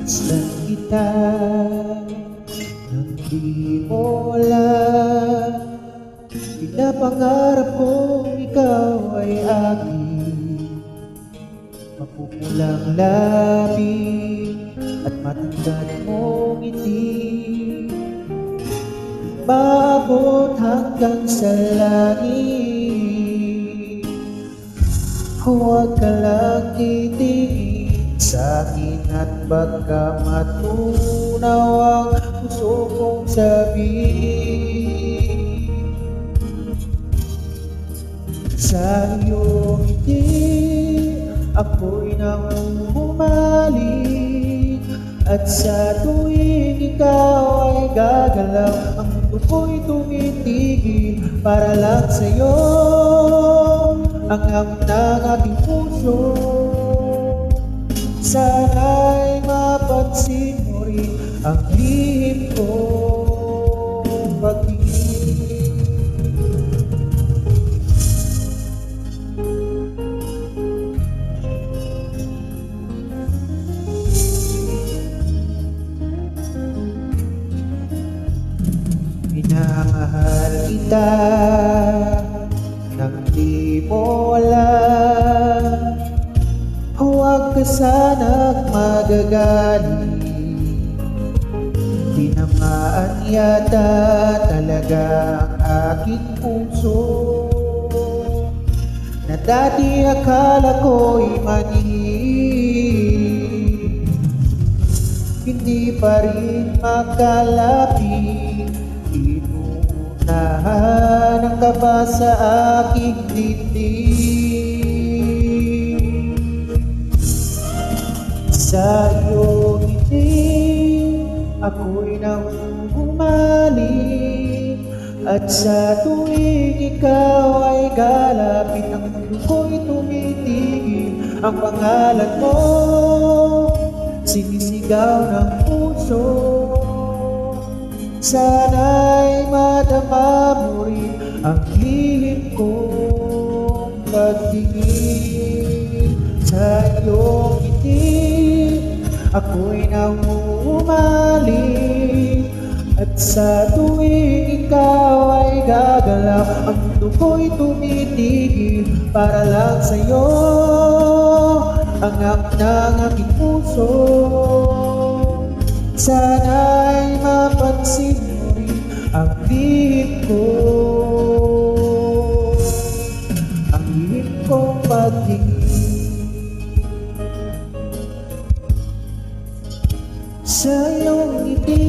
Masdan kita nang di mo alam. Pinapangarap kong ikaw ay aking mapupulang labi at matangkad mong ngiti, maabot hanggang sa langit. Huwag ka lang titingin sa'kin at baka matunaw ang gusto kong sabihin. Sa iyong ngiti ako'y namumalik, at sa tuwing ikaw ay gagalaw, ang mundo ko'y tumitigil para lang sa'yo. Ang amin ng aking puso, sana'y mapansin mo rin ang lihim kong pag-ibig. Minamahal kita nang di mo alam. Huwag ka sanang magagalit, tinamaan yata talaga ang aking puso, na dati akala ko'y manhid. Hindi pa rin makalapit, inuunahan ang kaba sa aking dibdib. Sa iyong ngiti ako'y namumalik, at sa tuwing ikaw ay galapin, ang mundo ko'y tumitigil. Ang pangalan mo sinisigaw ng puso, sana'y madama mo rin ang lihim kong pagtingin. Sa iyong ngiti ako'y namumalik, at sa tuwing ikaw ay gagalaw, ang mundo ko'y tumitigil para lang sa'yo. Ang amin ng aking puso, sana'y mapansin mo rin ang lihim ko, ang lihim kong pagtingin. Sa iyong ngiti